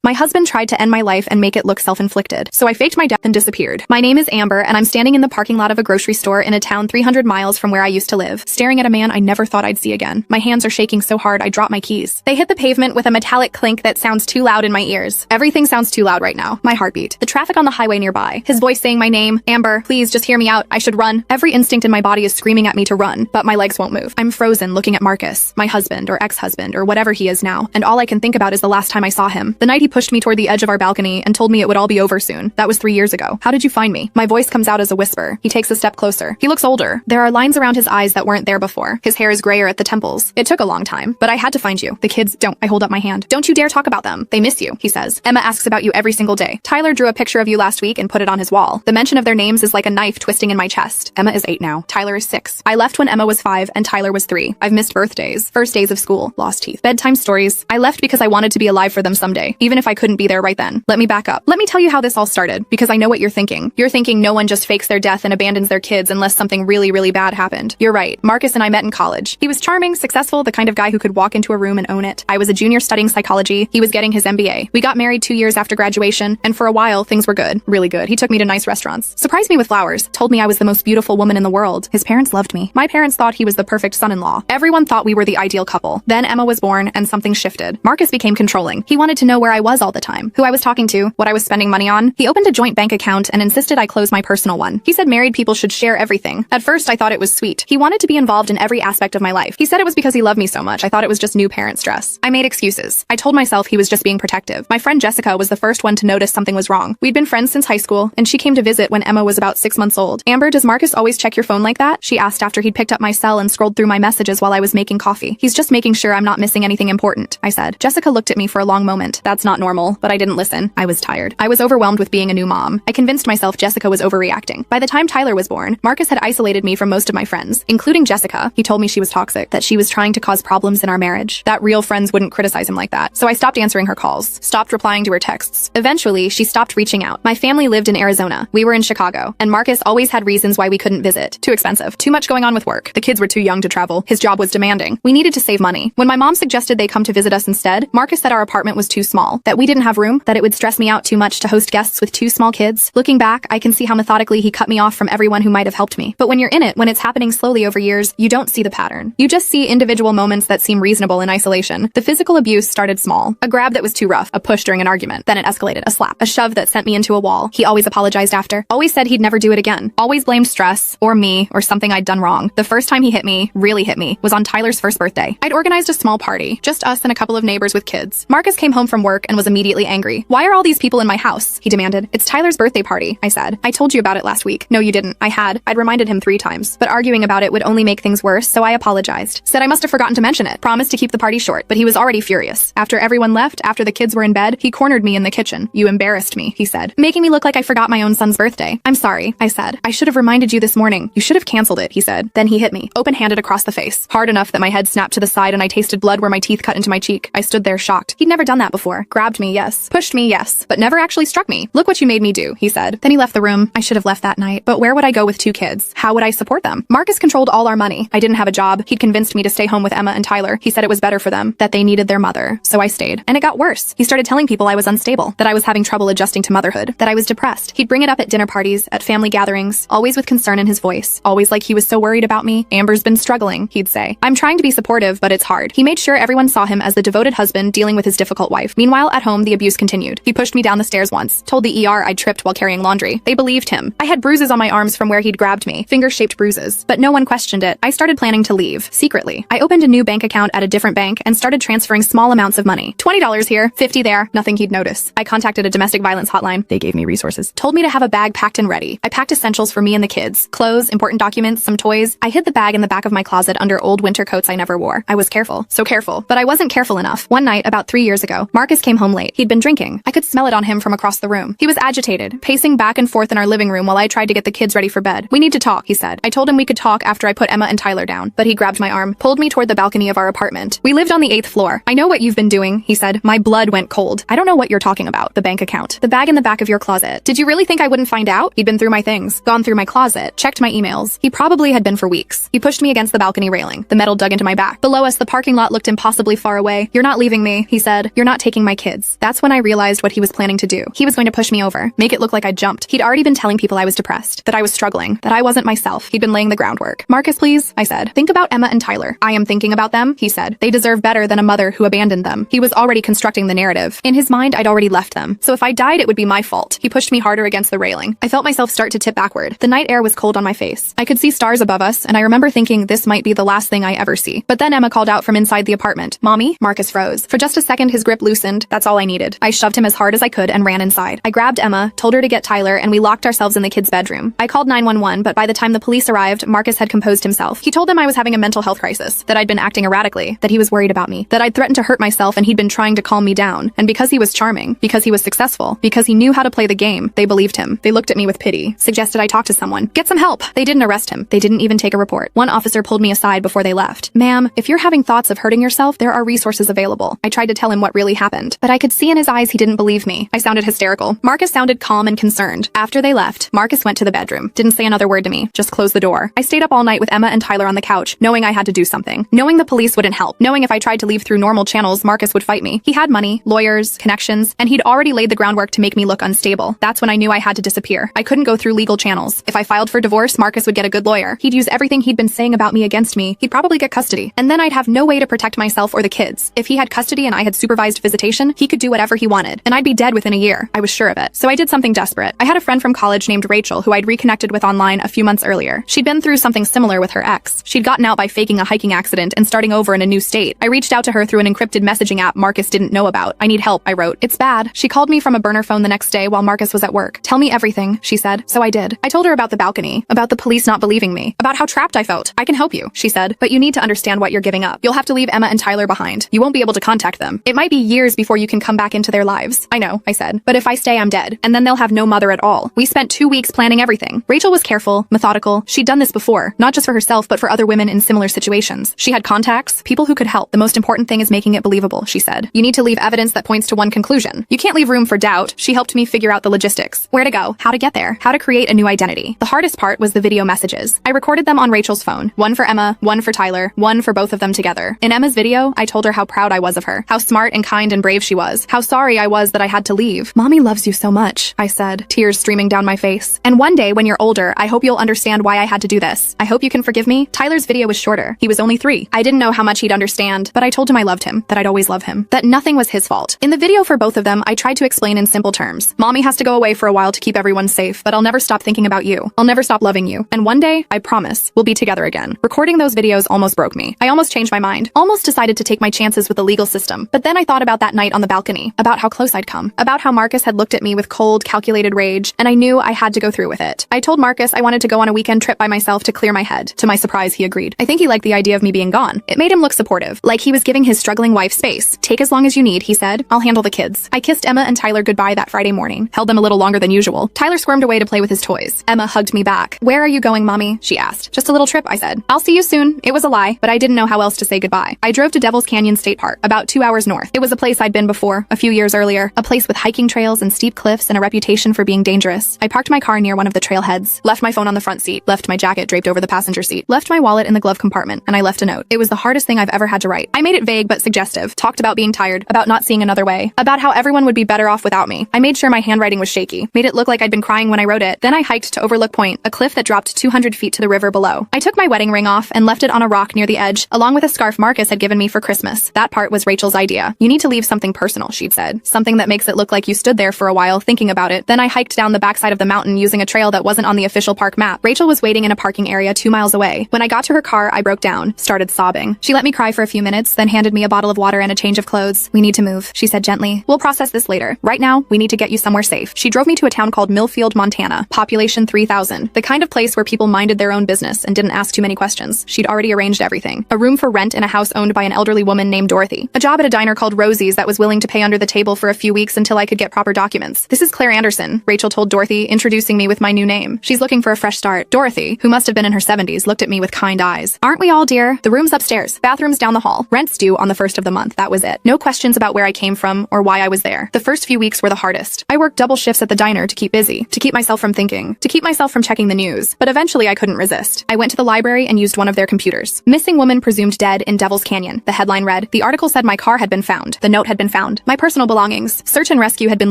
My husband tried to end my life and make it look self-inflicted, so I faked my death and disappeared. My name is Amber, and I'm standing in the parking lot of a grocery store in a town 300 miles from where I used to live, staring at a man I never thought I'd see again. My hands are shaking so hard I drop my keys. They hit the pavement with a metallic clink that sounds too loud in my ears. Everything sounds too loud right now. My heartbeat. The traffic on the highway nearby. His voice saying my name. Amber, please just hear me out. I should run. Every instinct in my body is screaming at me to run, but my legs won't move. I'm frozen looking at Marcus, my husband or ex-husband or whatever he is now, and all I can think about is the last time I saw him. The night he pushed me toward the edge of our balcony and told me it would all be over soon. That was 3 years ago. How did you find me? My voice comes out as a whisper. He takes a step closer. He looks older. There are lines around his eyes that weren't there before. His hair is grayer at the temples. It took a long time, but I had to find you. The kids don't. I hold up my hand. Don't you dare talk about them. They miss you, he says. Emma asks about you every single day. Tyler drew a picture of you last week and put it on his wall. The mention of their names is like a knife twisting in my chest. Emma is 8 now. Tyler is 6. I left when Emma was 5 and Tyler was 3. I've missed birthdays, first days of school, lost teeth, bedtime stories. I left because I wanted to be alive for them someday, even if I couldn't be there right then. Let me back up. Let me tell you how this all started, because I know what you're thinking. You're thinking no one just fakes their death and abandons their kids unless something really, really bad happened. You're right. Marcus and I met in college. He was charming, successful, the kind of guy who could walk into a room and own it. I was a junior studying psychology. He was getting his MBA. We got married 2 years after graduation, and for a while, things were good. Really good. He took me to nice restaurants, surprised me with flowers, told me I was the most beautiful woman in the world. His parents loved me. My parents thought he was the perfect son-in-law. Everyone thought we were the ideal couple. Then Emma was born, and something shifted. Marcus became controlling. He wanted to know where I was all the time, who I was talking to, what I was spending money on. He opened a joint bank account and insisted I close my personal one. He said married people should share everything. At first, I thought it was sweet. He wanted to be involved in every aspect of my life. He said it was because he loved me so much. I thought it was just new parent stress. I made excuses. I told myself he was just being protective. My friend Jessica was the first one to notice something was wrong. We'd been friends since high school, and she came to visit when Emma was about 6 months old. Amber, does Marcus always check your phone like that? She asked after he'd picked up my cell and scrolled through my messages while I was making coffee. He's just making sure I'm not missing anything important, I said. Jessica looked at me for a long moment. That's not normal, but I didn't listen. I was tired. I was overwhelmed with being a new mom. I convinced myself Jessica was overreacting. By the time Tyler was born, Marcus had isolated me from most of my friends, including Jessica. He told me she was toxic, that she was trying to cause problems in our marriage, that real friends wouldn't criticize him like that. So I stopped answering her calls, stopped replying to her texts. Eventually, she stopped reaching out. My family lived in Arizona. We were in Chicago, and Marcus always had reasons why we couldn't visit. Too expensive. Too much going on with work. The kids were too young to travel. His job was demanding. We needed to save money. When my mom suggested they come to visit us instead, Marcus said our apartment was too small, that we didn't have room, that it would stress me out too much to host guests with 2 small kids. Looking back, I can see how methodically he cut me off from everyone who might have helped me. But when you're in it, when it's happening slowly over years, you don't see the pattern. You just see individual moments that seem reasonable in isolation. The physical abuse started small. A grab that was too rough, a push during an argument. Then it escalated. A slap, a shove that sent me into a wall. He always apologized after. Always said he'd never do it again. Always blamed stress, or me, or something I'd done wrong. The first time he hit me, really hit me, was on Tyler's first birthday. I'd organized a small party, just us and a couple of neighbors with kids. Marcus came home from work and was immediately angry. Why are all these people in my house? He demanded. It's Tyler's birthday party, I said. I told you about it last week. No, you didn't. I had. I'd reminded him 3 times. But arguing about it would only make things worse, so I apologized. Said I must have forgotten to mention it. Promised to keep the party short, but he was already furious. After everyone left, after the kids were in bed, he cornered me in the kitchen. You embarrassed me, he said, making me look like I forgot my own son's birthday. I'm sorry, I said. I should have reminded you this morning. You should have canceled it, he said. Then he hit me, open-handed across the face, hard enough that my head snapped to the side and I tasted blood where my teeth cut into my cheek. I stood there shocked. He'd never done that before. Grabbed me, yes. Pushed me, yes. But never actually struck me. Look what you made me do, he said. Then he left the room. I should have left that night. But where would I go with 2 kids? How would I support them? Marcus controlled all our money. I didn't have a job. He'd convinced me to stay home with Emma and Tyler. He said it was better for them, that they needed their mother. So I stayed. And it got worse. He started telling people I was unstable, that I was having trouble adjusting to motherhood, that I was depressed. He'd bring it up at dinner parties, at family gatherings, always with concern in his voice, always like he was so worried about me. Amber's been struggling, he'd say. I'm trying to be supportive, but it's hard. He made sure everyone saw him as the devoted husband dealing with his difficult wife. Meanwhile, at home, the abuse continued. He pushed me down the stairs once, told the ER I'd tripped while carrying laundry. They believed him. I had bruises on my arms from where he'd grabbed me, finger-shaped bruises. But no one questioned it. I started planning to leave, secretly. I opened a new bank account at a different bank and started transferring small amounts of money. $20 here, $50 there, nothing he'd notice. I contacted a domestic violence hotline. They gave me resources. Told me to have a bag packed and ready. I packed essentials for me and the kids. Clothes, important documents, some toys. I hid the bag in the back of my closet under old winter coats I never wore. I was careful. So careful. But I wasn't careful enough. One night, about 3 years ago, Marcus came home late. He'd been drinking. I could smell it on him from across the room. He was agitated, pacing back and forth in our living room while I tried to get the kids ready for bed. We need to talk, he said. I told him we could talk after I put Emma and Tyler down, but he grabbed my arm, pulled me toward the balcony of our apartment. We lived on the 8th floor. I know what you've been doing, he said. My blood went cold. I don't know what you're talking about. The bank account. The bag in the back of your closet. Did you really think I wouldn't find out? He'd been through my things, gone through my closet, checked my emails. He probably had been for weeks. He pushed me against the balcony railing. The metal dug into my back. Below us, the parking lot looked impossibly far away. You're not leaving me, he said. You're not taking my kid. kids. That's when I realized what he was planning to do. He was going to push me over, make it look like I'd jumped. He'd already been telling people I was depressed, that I was struggling, that I wasn't myself. He'd been laying the groundwork. Marcus, please, I said. Think about Emma and Tyler. I am thinking about them, he said. They deserve better than a mother who abandoned them. He was already constructing the narrative. In his mind, I'd already left them. So if I died, it would be my fault. He pushed me harder against the railing. I felt myself start to tip backward. The night air was cold on my face. I could see stars above us, and I remember thinking this might be the last thing I ever see. But then Emma called out from inside the apartment. Mommy? Marcus froze. For just a second, his grip loosened. That's all I needed. I shoved him as hard as I could and ran inside. I grabbed Emma, told her to get Tyler, and we locked ourselves in the kids' bedroom. I called 911, but by the time the police arrived, Marcus had composed himself. He told them I was having a mental health crisis, that I'd been acting erratically, that he was worried about me, that I'd threatened to hurt myself and he'd been trying to calm me down. And because he was charming, because he was successful, because he knew how to play the game, they believed him. They looked at me with pity, suggested I talk to someone. Get some help! They didn't arrest him. They didn't even take a report. One officer pulled me aside before they left. Ma'am, if you're having thoughts of hurting yourself, there are resources available. I tried to tell him what really happened, but I could see in his eyes he didn't believe me. I sounded hysterical. Marcus sounded calm and concerned. After they left, Marcus went to the bedroom. Didn't say another word to me, just closed the door. I stayed up all night with Emma and Tyler on the couch, knowing I had to do something. Knowing the police wouldn't help. Knowing if I tried to leave through normal channels, Marcus would fight me. He had money, lawyers, connections, and he'd already laid the groundwork to make me look unstable. That's when I knew I had to disappear. I couldn't go through legal channels. If I filed for divorce, Marcus would get a good lawyer. He'd use everything he'd been saying about me against me. He'd probably get custody. And then I'd have no way to protect myself or the kids. If he had custody and I had supervised visitation, he could do whatever he wanted. And I'd be dead within a year. I was sure of it. So I did something desperate. I had a friend from college named Rachel who I'd reconnected with online a few months earlier. She'd been through something similar with her ex. She'd gotten out by faking a hiking accident and starting over in a new state. I reached out to her through an encrypted messaging app Marcus didn't know about. I need help, I wrote. It's bad. She called me from a burner phone the next day while Marcus was at work. Tell me everything, she said. So I did. I told her about the balcony, about the police not believing me, about how trapped I felt. I can help you, she said, but you need to understand what you're giving up. You'll have to leave Emma and Tyler behind. You won't be able to contact them. It might be years before you can come back into their lives. I know, I said, but if I stay, I'm dead, and then they'll have no mother at all. We spent 2 weeks planning everything. Rachel was careful, methodical. She'd done this before, not just for herself, but for other women in similar situations. She had contacts, people who could help. The most important thing is making it believable, she said. You need to leave evidence that points to one conclusion. You can't leave room for doubt. She helped me figure out the logistics. Where to go, how to get there, how to create a new identity. The hardest part was the video messages. I recorded them on Rachel's phone. One for Emma, one for Tyler, one for both of them together. In Emma's video, I told her how proud I was of her, how smart and kind and brave she was, how sorry I was that I had to leave. Mommy loves you so much, I said, tears streaming down my face. And one day when you're older, I hope you'll understand why I had to do this. I hope you can forgive me. Tyler's video was shorter. He was only 3. I didn't know how much he'd understand, but I told him I loved him, that I'd always love him, that nothing was his fault. In the video for both of them, I tried to explain in simple terms. Mommy has to go away for a while to keep everyone safe, but I'll never stop thinking about you. I'll never stop loving you. And one day, I promise, we'll be together again. Recording those videos almost broke me. I almost changed my mind, almost decided to take my chances with the legal system. But then I thought about that night on the balcony, about how close I'd come, about how Marcus had looked at me with cold, calculated rage, and I knew I had to go through with it. I told Marcus I wanted to go on a weekend trip by myself to clear my head. To my surprise, he agreed. I think he liked the idea of me being gone. It made him look supportive, like he was giving his struggling wife space. Take as long as you need, he said. I'll handle the kids. I kissed Emma and Tyler goodbye that Friday morning, held them a little longer than usual. Tyler squirmed away to play with his toys. Emma hugged me back. Where are you going, Mommy? She asked. Just a little trip, I said. I'll see you soon. It was a lie, but I didn't know how else to say goodbye. I drove to Devil's Canyon State Park, about 2 hours north. It was a place I'd been before, a few years earlier, a place with hiking trails and steep cliffs and a reputation for being dangerous. I parked my car near one of the trailheads, left my phone on the front seat, left my jacket draped over the passenger seat, left my wallet in the glove compartment, and I left a note. It was the hardest thing I've ever had to write. I made it vague but suggestive, talked about being tired, about not seeing another way, about how everyone would be better off without me. I made sure my handwriting was shaky, made it look like I'd been crying when I wrote it. Then I hiked to Overlook Point, a cliff that dropped 200 feet to the river below. I took my wedding ring off and left it on a rock near the edge, along with a scarf Marcus had given me for Christmas. That part was Rachel's idea. You need to leave something personal, she'd said. Something that makes it look like you stood there for a while thinking about it. Then I hiked down the backside of the mountain using a trail that wasn't on the official park map. Rachel was waiting in a parking area 2 miles away. When I got to her car, I broke down, started sobbing. She let me cry for a few minutes, then handed me a bottle of water and a change of clothes. We need to move, she said gently. We'll process this later. Right now, we need to get you somewhere safe. She drove me to a town called Millfield, Montana, population 3,000. The kind of place where people minded their own business and didn't ask too many questions. She'd already arranged everything. A room for rent in a house owned by an elderly woman named Dorothy. A job at a diner called Rosie's that was willing to pay under the table for a few weeks until I could get proper documents. This is Claire Anderson, Rachel told Dorothy, introducing me with my new name. She's looking for a fresh start. Dorothy, who must have been in her 70s, looked at me with kind eyes. Aren't we all, dear? The room's upstairs. Bathroom's down the hall. Rent's due on the 1st of the month. That was it. No questions about where I came from or why I was there. The first few weeks were the hardest. I worked double shifts at the diner to keep busy, to keep myself from thinking, to keep myself from checking the news. But eventually I couldn't resist. I went to the library and used one of their computers. Missing woman presumed dead in Devil's Canyon. The headline read, the article said my car had been found. The note had been found found. My personal belongings. Search and rescue had been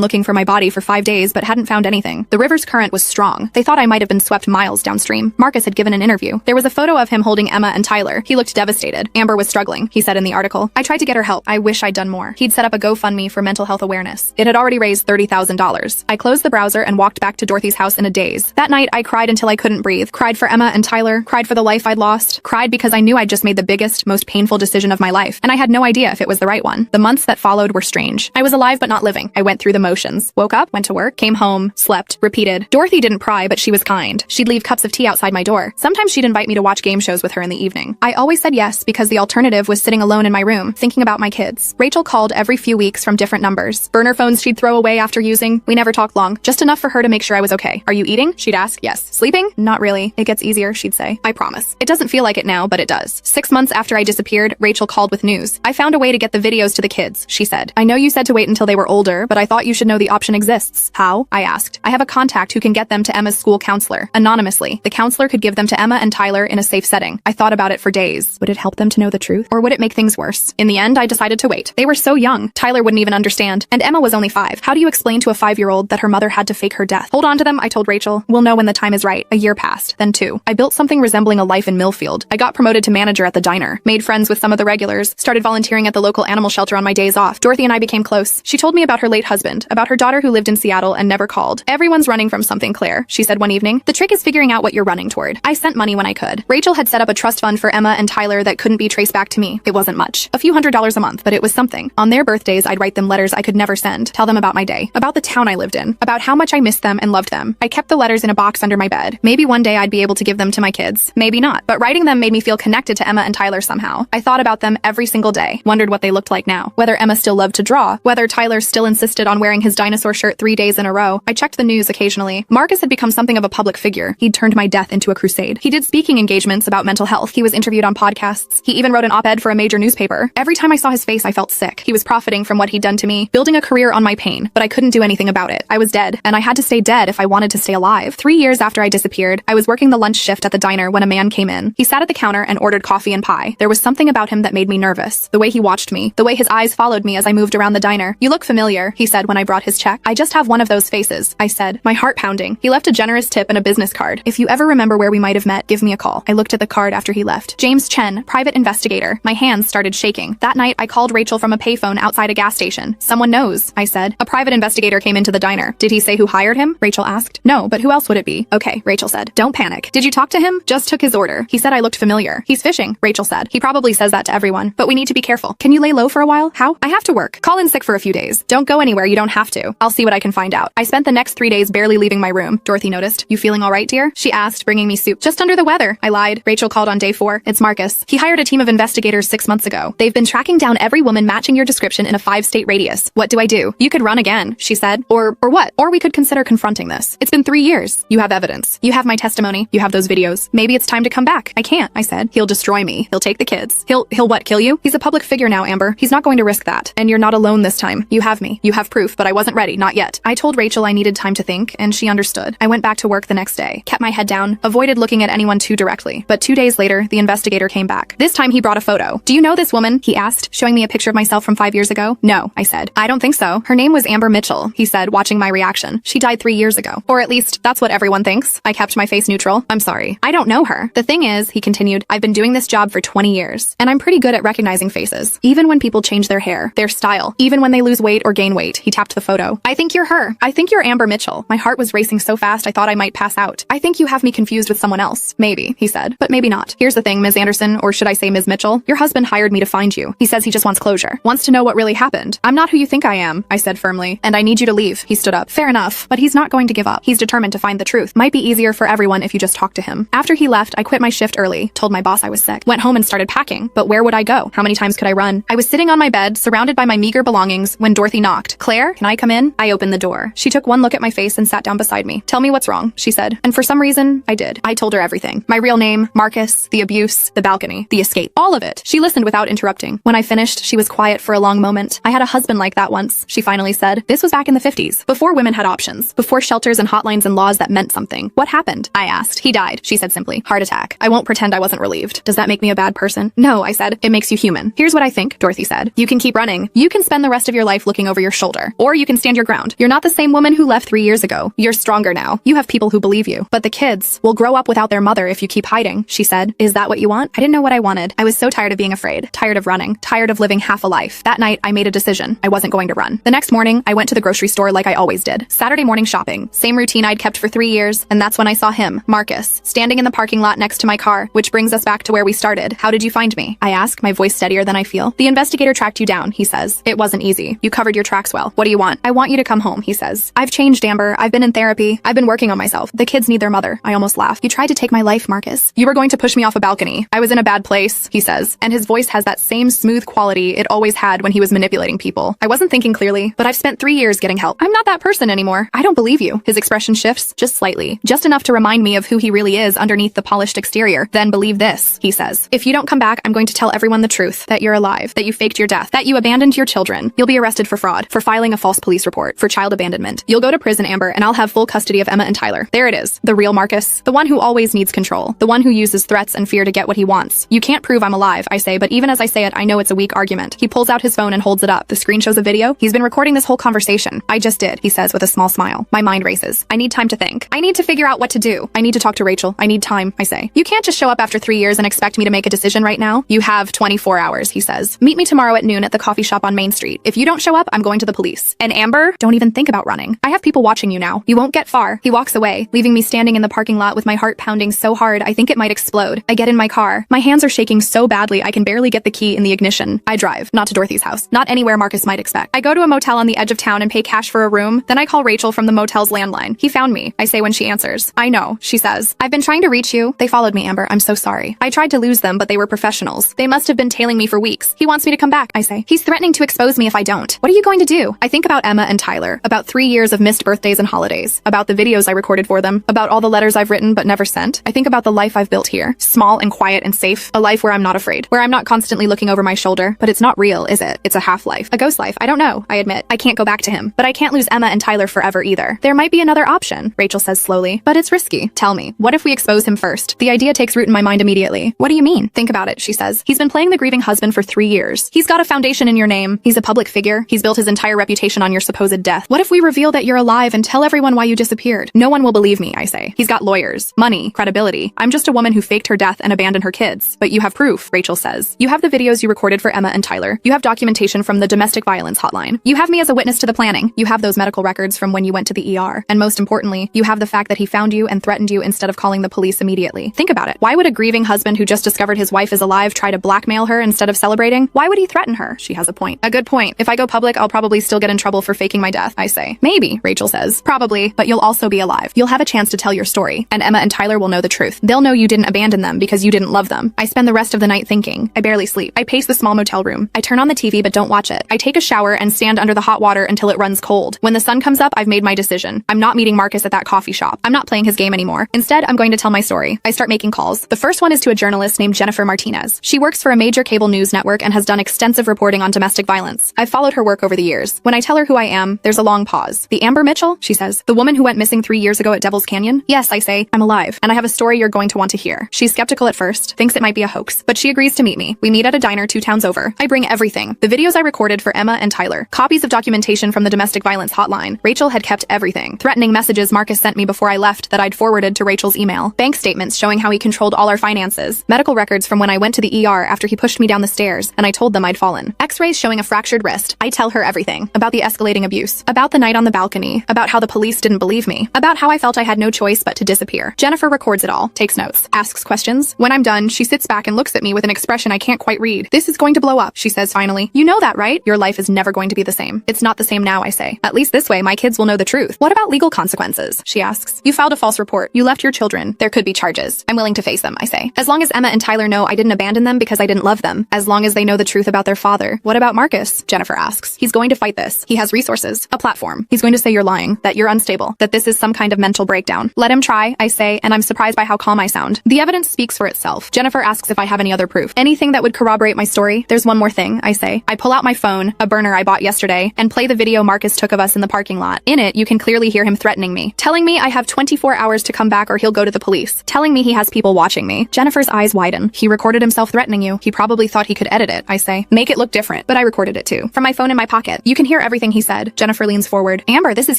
looking for my body for 5 days but hadn't found anything. The river's current was strong. They thought I might have been swept miles downstream. Marcus had given an interview. There was a photo of him holding Emma and Tyler. He looked devastated. Amber was struggling, he said in the article. I tried to get her help. I wish I'd done more. He'd set up a GoFundMe for mental health awareness. It had already raised $30,000. I closed the browser and walked back to Dorothy's house in a daze. That night, I cried until I couldn't breathe. Cried for Emma and Tyler. Cried for the life I'd lost. Cried because I knew I'd just made the biggest, most painful decision of my life, and I had no idea if it was the right one. The months that followed were strange. I was alive but not living. I went through the motions. Woke up, went to work, came home, slept, repeated. Dorothy didn't pry, but she was kind. She'd leave cups of tea outside my door. Sometimes she'd invite me to watch game shows with her in the evening. I always said yes because the alternative was sitting alone in my room, thinking about my kids. Rachel called every few weeks from different numbers. Burner phones she'd throw away after using. We never talked long, just enough for her to make sure I was okay. Are you eating? She'd ask. Yes. Sleeping? Not really. It gets easier, she'd say. I promise. It doesn't feel like it now, but it does. 6 months after I disappeared, Rachel called with news. I found a way to get the videos to the kids, she said. I know you said to wait until they were older, but I thought you should know the option exists. How? I asked. I have a contact who can get them to Emma's school counselor. Anonymously. The counselor could give them to Emma and Tyler in a safe setting. I thought about it for days. Would it help them to know the truth? Or would it make things worse? In the end, I decided to wait. They were so young. Tyler wouldn't even understand. And Emma was only 5. How do you explain to a 5-year-old that her mother had to fake her death? Hold on to them, I told Rachel. We'll know when the time is right. A year passed. Then 2. I built something resembling a life in Millfield. I got promoted to manager at the diner. Made friends with some of the regulars. Started volunteering at the local animal shelter on my days off. Dorothy and I became close. She told me about her late husband, about her daughter who lived in Seattle and never called. Everyone's running from something, Claire, she said one evening. The trick is figuring out what you're running toward. I sent money when I could. Rachel had set up a trust fund for Emma and Tyler that couldn't be traced back to me. It wasn't much. A few $100s a month, but it was something. On their birthdays, I'd write them letters I could never send. Tell them about my day. About the town I lived in. About how much I missed them and loved them. I kept the letters in a box under my bed. Maybe one day I'd be able to give them to my kids. Maybe not. But writing them made me feel connected to Emma and Tyler somehow. I thought about them every single day. Wondered what they looked like now. Whether Emma still loved to draw. Whether Tyler still insisted on wearing his dinosaur shirt 3 days in a row. I checked the news occasionally. Marcus had become something of a public figure. He'd turned my death into a crusade. He did speaking engagements about mental health. He was interviewed on podcasts. He even wrote an op-ed for a major newspaper. Every time I saw his face, I felt sick. He was profiting from what he'd done to me, building a career on my pain, but I couldn't do anything about it. I was dead, and I had to stay dead if I wanted to stay alive. 3 years after I disappeared, I was working the lunch shift at the diner when a man came in. He sat at the counter and ordered coffee and pie. There was something about him that made me nervous. The way he watched me, the way his eyes followed me as I moved around the diner. You look familiar, he said when I brought his check. I just have one of those faces, I said, my heart pounding. He left a generous tip and a business card. If you ever remember where we might have met, give me a call. I looked at the card after he left. James Chen, private investigator. My hands started shaking. That night, I called Rachel from a payphone outside a gas station. Someone knows, I said. A private investigator came into the diner. Did he say who hired him? Rachel asked. No, but who else would it be? Okay, Rachel said. Don't panic. Did you talk to him? Just took his order. He said I looked familiar. He's fishing, Rachel said. He probably says that to everyone, but we need to be careful. Can you lay low for a while? How? I have to work. Call in sick for a few days. Don't go anywhere you don't have to. I'll see what I can find out. I spent the next 3 days barely leaving my room. Dorothy noticed. You feeling all right, dear? She asked, bringing me soup. Just under the weather, I lied. Rachel called on day 4. It's Marcus. He hired a team of investigators 6 months ago. They've been tracking down every woman matching your description in a 5-state radius. What do I do? You could run again, she said. Or what? Or we could consider confronting this. It's been 3 years. You have evidence. You have my testimony. You have those videos. Maybe it's time to come back. I can't, I said. He'll destroy me. He'll take the kids. He'll what, kill you? He's a public figure now, Amber. He's not going to risk that. And you're not alone this time. You have me. You have proof, but I wasn't ready. Not yet. I told Rachel I needed time to think, and she understood. I went back to work the next day, kept my head down, avoided looking at anyone too directly. But 2 days later, the investigator came back. This time he brought a photo. Do you know this woman? He asked, showing me a picture of myself from 5 years ago. No, I said. I don't think so. Her name was Amber Mitchell, he said, watching my reaction. She died 3 years ago. Or at least, that's what everyone thinks. I kept my face neutral. I'm sorry. I don't know her. The thing is, he continued, I've been doing this job for 20 years, and I'm pretty good at recognizing faces. Even when people change their hair, their style, even when they lose weight or gain weight. He tapped the photo. I think you're her. I think you're Amber Mitchell. My heart was racing so fast I thought I might pass out. I think you have me confused with someone else. Maybe, he said, but maybe not. Here's the thing, Ms. Anderson, or should I say Ms. Mitchell? Your husband hired me to find you. He says he just wants closure. Wants to know what really happened. I'm not who you think I am, I said firmly, and I need you to leave. He stood up. Fair enough, but he's not going to give up. He's determined to find the truth. Might be easier for everyone if you just talk to him. After he left, I quit my shift early, told my boss I was sick, went home and started packing. But where would I go? How many times could I run? I was sitting on my bed, surrounded by my meager belongings, when Dorothy knocked. Claire, can I come in? I opened the door. She took one look at my face and sat down beside me. Tell me what's wrong, she said. And for some reason, I did. I told her everything. My real name, Marcus, the abuse, the balcony, the escape, all of it. She listened without interrupting. When I finished, she was quiet for a long moment. I had a husband like that once, she finally said. This was back in the 50s, before women had options, before shelters and hotlines and laws that meant something. What happened? I asked. He died, she said simply. Heart attack. I won't pretend I wasn't relieved. Does that make me a bad person? No, I said. It makes you human. Here's what I think, Dorothy said. You can keep running. You You can spend the rest of your life looking over your shoulder, or you can stand your ground. You're not the same woman who left 3 years ago. You're stronger now. You have people who believe you. But the kids will grow up without their mother if you keep hiding, she said. Is that what you want? I didn't know what I wanted. I was so tired of being afraid, tired of running, tired of living half a life. That night, I made a decision. I wasn't going to run. The next morning, I went to the grocery store like I always did. Saturday morning shopping. Same routine I'd kept for 3 years, and that's when I saw him, Marcus, standing in the parking lot next to my car, which brings us back to where we started. How did you find me? I ask, my voice steadier than I feel. The investigator tracked you down, he says. It wasn't easy. You covered your tracks well. What do you want? I want you to come home, he says. I've changed, Amber. I've been in therapy. I've been working on myself. The kids need their mother. I almost laugh. You tried to take my life, Marcus. You were going to push me off a balcony. I was in a bad place, he says, and his voice has that same smooth quality it always had when he was manipulating people. I wasn't thinking clearly, but I've spent 3 years getting help. I'm not that person anymore. I don't believe you. His expression shifts, just slightly, just enough to remind me of who he really is underneath the polished exterior. Then believe this, he says. If you don't come back, I'm going to tell everyone the truth, that you're alive, that you faked your death, that you abandoned your children. You'll be arrested for fraud, for filing a false police report, for child abandonment. You'll go to prison, Amber, and I'll have full custody of Emma and Tyler. There it is. The real Marcus. The one who always needs control. The one who uses threats and fear to get what he wants. You can't prove I'm alive, I say, but even as I say it, I know it's a weak argument. He pulls out his phone and holds it up. The screen shows a video. He's been recording this whole conversation. I just did, he says with a small smile. My mind races. I need time to think. I need to figure out what to do. I need to talk to Rachel. I need time, I say. You can't just show up after 3 years and expect me to make a decision right now. You have 24 hours, he says. Meet me tomorrow at noon at the coffee shop on Main Street. If you don't show up, I'm going to the police. And Amber, don't even think about running. I have people watching you now. You won't get far. He walks away, leaving me standing in the parking lot with my heart pounding so hard I think it might explode. I get in my car. My hands are shaking so badly I can barely get the key in the ignition. I drive, not to Dorothy's house, not anywhere Marcus might expect. I go to a motel on the edge of town and pay cash for a room. Then I call Rachel from the motel's landline. He found me, I say when she answers. I know, she says. I've been trying to reach you. They followed me, Amber. I'm so sorry. I tried to lose them, but they were professionals. They must have been tailing me for weeks. He wants me to come back, I say. He's threatening to expose me if I don't. What are you going to do? I think about Emma and Tyler, about 3 years of missed birthdays and holidays, about the videos I recorded for them, about all the letters I've written but never sent. I think about the life I've built here, small and quiet and safe, a life where I'm not afraid, where I'm not constantly looking over my shoulder. But it's not real, is it? It's a half-life, a ghost life. I don't know, I admit. I can't go back to him, but I can't lose Emma and Tyler forever either. There might be another option, Rachel says slowly, but it's risky. Tell me, what if we expose him first? The idea takes root in my mind immediately. What do you mean? Think about it, she says. He's been playing the grieving husband for 3 years. He's got a foundation in your name. He's a public figure. He's built his entire reputation on your supposed death. What if we reveal that you're alive and tell everyone why you disappeared? No one will believe me, I say. He's got lawyers, money, credibility. I'm just a woman who faked her death and abandoned her kids. But you have proof, Rachel says. You have the videos you recorded for Emma and Tyler. You have documentation from the domestic violence hotline. You have me as a witness to the planning. You have those medical records from when you went to the ER. And most importantly, you have the fact that he found you and threatened you instead of calling the police immediately. Think about it. Why would a grieving husband who just discovered his wife is alive try to blackmail her instead of celebrating? Why would he threaten her? She has a point. A good point. If I go public, I'll probably still get in trouble for faking my death, I say. Maybe, Rachel says. Probably, but you'll also be alive. You'll have a chance to tell your story, and Emma and Tyler will know the truth. They'll know you didn't abandon them because you didn't love them. I spend the rest of the night thinking. I barely sleep. I pace the small motel room. I turn on the TV but don't watch it. I take a shower and stand under the hot water until it runs cold. When the sun comes up, I've made my decision. I'm not meeting Marcus at that coffee shop. I'm not playing his game anymore. Instead, I'm going to tell my story. I start making calls. The first one is to a journalist named Jennifer Martinez. She works for a major cable news network and has done extensive reporting on domestic violence. I've followed her work over the years. When I tell her who I am, there's a long pause. The Amber Mitchell? She says. The woman who went missing 3 years ago at Devil's Canyon? Yes, I say. I'm alive, and I have a story you're going to want to hear. She's skeptical at first, thinks it might be a hoax, but she agrees to meet me. We meet at a diner 2 towns over. I bring everything. The videos I recorded for Emma and Tyler. Copies of documentation from the domestic violence hotline. Rachel had kept everything. Threatening messages Marcus sent me before I left that I'd forwarded to Rachel's email. Bank statements showing how he controlled all our finances. Medical records from when I went to the ER after he pushed me down the stairs and I told them I'd fallen. X-rays showing a fractured wrist. I tell her everything. About the escalating abuse. About the night on the balcony. About how the police didn't believe me. About how I felt I had no choice but to disappear. Jennifer records it all, takes notes, asks questions. When I'm done, she sits back and looks at me with an expression I can't quite read. This is going to blow up, she says finally. You know that, right? Your life is never going to be the same. It's not the same now, I say. At least this way, my kids will know the truth. What about legal consequences? She asks. You filed a false report. You left your children. There could be charges. I'm willing to face them, I say. As long as Emma and Tyler know I didn't abandon them because I didn't love them. As long as they know the truth about their father. What about Marcus? Jennifer asks. He's going to fight this. He has resources. A platform. He's going to say you're lying. That you're unstable. That this is some kind of mental breakdown. Let him try, I say, and I'm surprised by how calm I sound. The evidence speaks for itself. Jennifer asks if I have any other proof. Anything that would corroborate my story? There's one more thing, I say. I pull out my phone, a burner I bought yesterday, and play the video Marcus took of us in the parking lot. In it, you can clearly hear him threatening me. Telling me I have 24 hours to come back or he'll go to the police. Telling me he has people watching me. Jennifer's eyes widen. He recorded himself threatening you. He probably thought he could edit it, I say. Make it look different. But I recorded it too. From my phone in my pocket. You can hear everything he said. Jennifer leans forward. Amber, this is